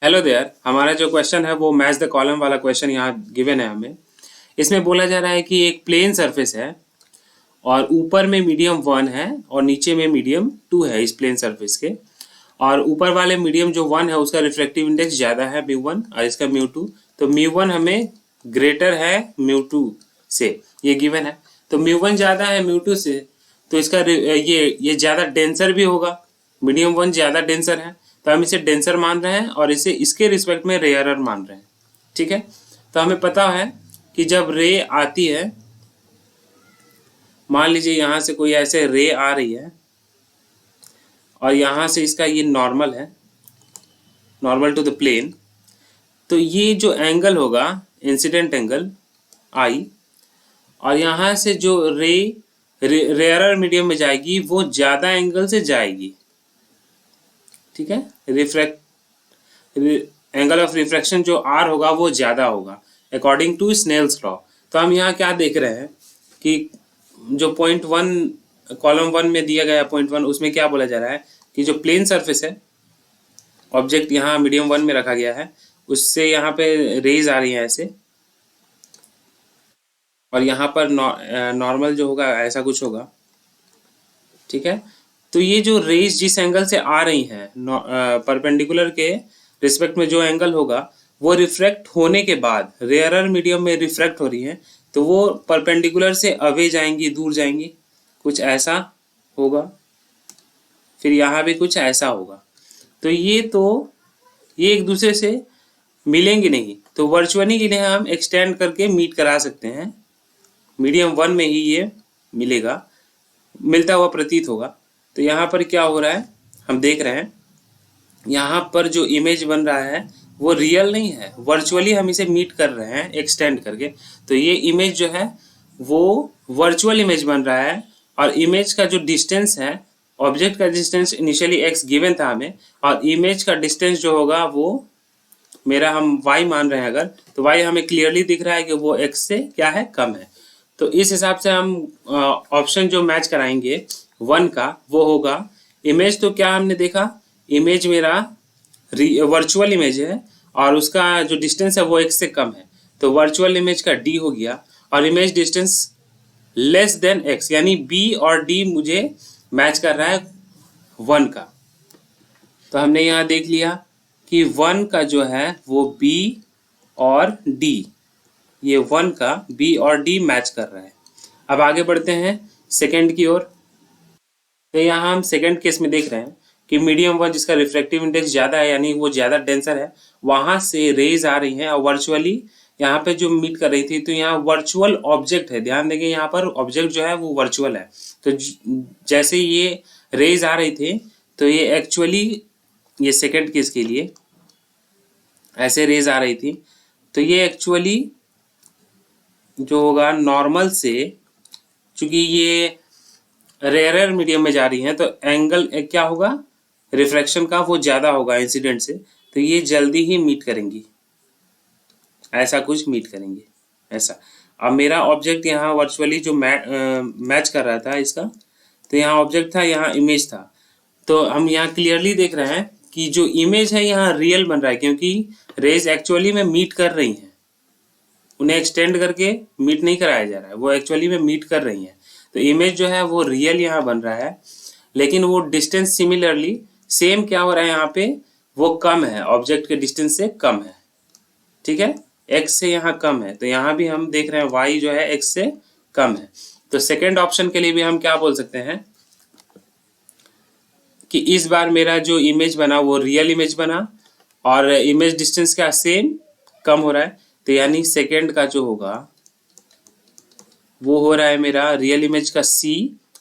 Hello there. हमारा जो question है वो मैच द कॉलम वाला क्वेश्चन यहाँ गिवन है हमें। इसमें बोला जा रहा है कि एक प्लेन सरफेस है और ऊपर में मीडियम 1 है और नीचे में मीडियम 2 है इस प्लेन सरफेस के। और ऊपर वाले मीडियम जो 1 है उसका रिफ्रैक्टिव इंडेक्स ज़्यादा है μ1 और इसका μ2। तो μ1 हमें ग्रेटर है μ2 से, ये गिवन है। तो μ1 ज़्यादा है μ2 से, तो इसका ये ज़्यादा डेंसर भी होगा। मीडियम 1 ज़्यादा डेंसर है तो हम इसे डेंसर मान रहे हैं और इसे इसके रिस्पेक्ट में रेयरर मान रहे हैं। ठीक है, तो हमें पता है कि जब रे आती है, मान लीजिए यहाँ से कोई ऐसे रे आ रही है और यहाँ से इसका ये नॉर्मल है, नॉर्मल टू द प्लेन, तो ये जो एंगल होगा इंसिडेंट एंगल आई, और यहाँ से जो रेयरर मीडियम में जाएगी वो ज़्यादा एंगल से जाएगी। ठीक है, एंगल ऑफ रिफ्रैक्शन जो आर होगा वो ज़्यादा होगा अकॉर्डिंग टू स्नेल्स लॉ। तो हम यहाँ क्या देख रहे हैं कि जो पॉइंट 1 कॉलम 1 में दिया गया पॉइंट 1, उसमें क्या बोला जा रहा है कि जो प्लेन सरफेस है, ऑब्जेक्ट यहाँ मीडियम 1 में रखा गया है, उससे यहाँ पे रेज आ रही है ऐसे, और यहाँ पर नॉर्मल जो होगा ऐसा कुछ होगा। ठीक है, तो ये जो रेज जिस एंगल से आ रही हैं परपेंडिकुलर के रिस्पेक्ट में जो एंगल होगा वो रिफ्रैक्ट होने के बाद रेयरर मीडियम में रिफ्रैक्ट हो रही है, तो वो परपेंडिकुलर से अवे जाएंगी, दूर जाएंगी, कुछ ऐसा होगा। फिर यहाँ भी कुछ ऐसा होगा। तो ये एक दूसरे से मिलेंगे नहीं, तो वर्चुअली इन्हें हम एक्सटेंड करके मीट करा सकते हैं। मीडियम 1 में ही ये मिलेगा, मिलता हुआ प्रतीत होगा। तो यहाँ पर क्या हो रहा है, हम देख रहे हैं यहाँ पर जो इमेज बन रहा है वो रियल नहीं है, वर्चुअली हम इसे मीट कर रहे हैं एक्सटेंड करके। तो ये इमेज जो है वो वर्चुअल इमेज बन रहा है, और इमेज का जो डिस्टेंस है, ऑब्जेक्ट का डिस्टेंस इनिशियली x गिवन था हमें, और इमेज का डिस्टेंस जो होगा वो मेरा हम y मान रहे हैं अगर, तो y हमें क्लियरली दिख रहा है कि वो x से क्या है, कम है। तो इस हिसाब से हम ऑप्शन जो मैच कराएंगे 1 का वो होगा। इमेज तो क्या हमने देखा, इमेज मेरा वर्चुअल इमेज है और उसका जो डिस्टेंस है वो x से कम है, तो वर्चुअल इमेज का d हो गया, और image distance less than x, यानी b और d मुझे मैच कर रहा है 1 का। तो हमने यहाँ देख लिया कि 1 का जो है वो b और d, ये 1 का b और d मैच कर रहा है। अब आगे बढ़ते हैं सेकंड की ओर। तो यहाँ हम सेकंड केस में देख रहे हैं कि मीडियम 1 जिसका रिफ्रैक्टिव इंडेक्स ज़्यादा है, यानी वो ज़्यादा डेंसर है, वहाँ से रेज आ रही हैं और वर्चुअली यहाँ पे जो मीट कर रही थी, तो यहाँ वर्चुअल ऑब्जेक्ट है। ध्यान देंगे यहाँ पर ऑब्जेक्ट जो है वो वर्चुअल है। तो जैसे ये रेज आ रही थी, तो ये एक्चुअली, ये सेकेंड केस के लिए ऐसे रेज आ रही थी, तो ये एक्चुअली जो होगा नॉर्मल से, चूँकि ये रेयरर मीडियम में जा रही हैं, तो एंगल क्या होगा रिफ्रैक्शन का, वो ज़्यादा होगा इंसिडेंट से, तो ये जल्दी ही मीट करेंगी, ऐसा कुछ मीट करेंगे ऐसा। अब मेरा ऑब्जेक्ट यहाँ वर्चुअली जो मैच कर रहा था इसका, तो यहाँ ऑब्जेक्ट था, यहाँ इमेज था, तो हम यहाँ क्लियरली देख रहे हैं कि जो इमेज है यहाँ रियल बन रहा है, क्योंकि रेज एक्चुअली में मीट कर रही हैं, उन्हें एक्सटेंड करके मीट नहीं कराया जा रहा है, वो एक्चुअली में मीट कर रही हैं। तो इमेज जो है वो रियल यहाँ बन रहा है, लेकिन वो डिस्टेंस सिमिलरली सेम क्या हो रहा है यहाँ पे, वो कम है, ऑब्जेक्ट के डिस्टेंस से कम है। ठीक है, x से यहाँ कम है, तो यहाँ भी हम देख रहे हैं y जो है x से कम है। तो सेकेंड ऑप्शन के लिए भी हम क्या बोल सकते हैं कि इस बार मेरा जो इमेज बना वो रियल इमेज बना और इमेज डिस्टेंस का सेम कम हो रहा है, तो यानी सेकेंड का जो होगा वो हो रहा है मेरा रियल इमेज का C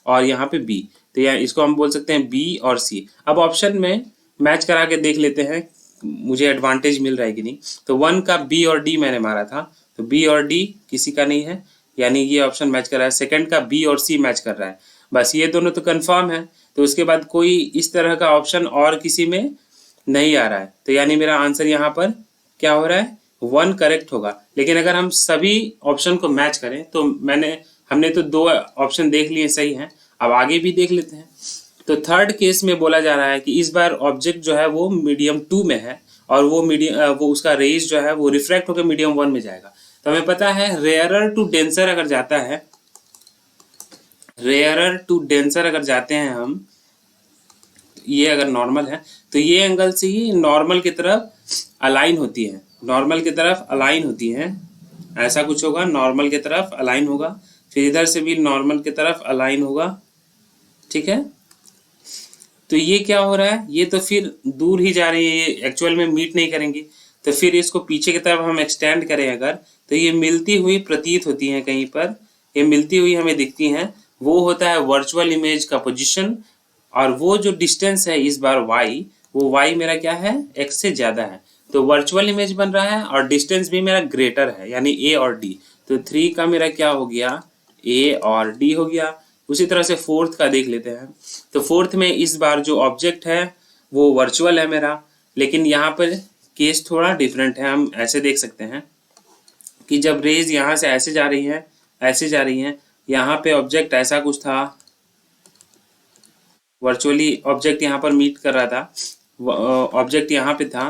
और यहाँ पे B, तो यहाँ इसको हम बोल सकते हैं B और C। अब ऑप्शन में मैच करा के देख लेते हैं मुझे एडवांटेज मिल रहा है कि नहीं। तो 1 का B और D मैंने मारा था, तो B और D किसी का नहीं है, यानी ये ऑप्शन मैच कर रहा है। सेकंड का B और C मैच कर रहा है, बस ये दोनों तो कंफर्म है, तो उसके बाद कोई इस तरह का ऑप्शन और किसी में नहीं आ रहा है, तो यानी मेरा आंसर यहाँ पर क्या हो रहा है, 1 करेक्ट होगा। लेकिन अगर हम सभी ऑप्शन को मैच करें, तो हमने तो 2 ऑप्शन देख लिए सही हैं, अब आगे भी देख लेते हैं। तो थर्ड केस में बोला जा रहा है कि इस बार ऑब्जेक्ट जो है वो मीडियम 2 में है और वो उसका रेज जो है वो रिफ्रैक्ट होकर मीडियम 1 में जाएगा। तो हमें पता है रेयरर टू डेंसर अगर जाता है, रेयरर टू डेंसर अगर जाते हैं हम, ये अगर नॉर्मल है तो ये एंगल से ही नॉर्मल की तरफ अलाइन होती है, नॉर्मल की तरफ अलाइन होती है, ऐसा कुछ होगा, नॉर्मल की तरफ अलाइन होगा, फिर इधर से भी नॉर्मल की तरफ अलाइन होगा। ठीक है, तो ये क्या हो रहा है, ये तो फिर दूर ही जा रही है, ये एक्चुअल में मीट नहीं करेंगी। तो फिर इसको पीछे की तरफ हम एक्सटेंड करें अगर, तो ये मिलती हुई प्रतीत होती हैं, कहीं पर ये मिलती हुई हमें दिखती हैं। वो होता है वर्चुअल इमेज का पोजीशन, और वो जो डिस्टेंस है इस बार y, वो y मेरा क्या है, x से ज़्यादा है, तो वर्चुअल इमेज बन रहा है और डिस्टेंस भी मेरा ग्रेटर है, यानी a और d। तो 3 का मेरा क्या हो गया, a और d हो गया। उसी तरह से फोर्थ का देख लेते हैं। तो फोर्थ में इस बार जो ऑब्जेक्ट है वो वर्चुअल है मेरा, लेकिन यहाँ पर केस थोड़ा डिफरेंट है। हम ऐसे देख सकते हैं कि जब रेज यहाँ से ऐसे जा रही हैं, ऐसे जा रही हैं, यहाँ पे ऑब्जेक्ट ऐसा कुछ था, वर्चुअली ऑब्जेक्ट यहाँ पर मीट कर रहा था, ऑब्जेक्ट यहाँ पे था।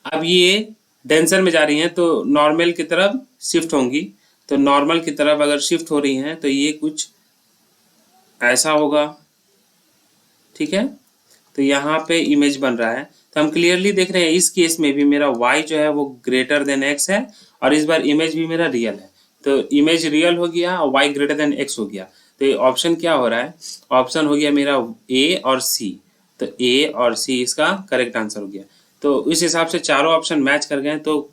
अब ये डेंसर में जा रही हैं तो नॉर्मल की तरफ शिफ्ट होंगी, तो नॉर्मल की तरफ अगर शिफ्ट हो रही हैं तो ये कुछ ऐसा होगा। ठीक है, तो यहाँ पे इमेज बन रहा है, तो हम क्लियरली देख रहे हैं इस केस में भी मेरा y जो है वो ग्रेटर देन x है, और इस बार इमेज भी मेरा रियल है, तो इमेज रियल हो गया और y ग्रेटर देन x हो गया। तो ये ऑप्शन क्या हो रहा है, ऑप्शन हो गया मेरा a और c, तो a और c इसका करेक्ट आंसर हो गया। तो इस हिसाब से चारों ऑप्शन मैच कर गए, तो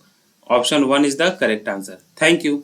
option 1 is the correct answer. Thank you.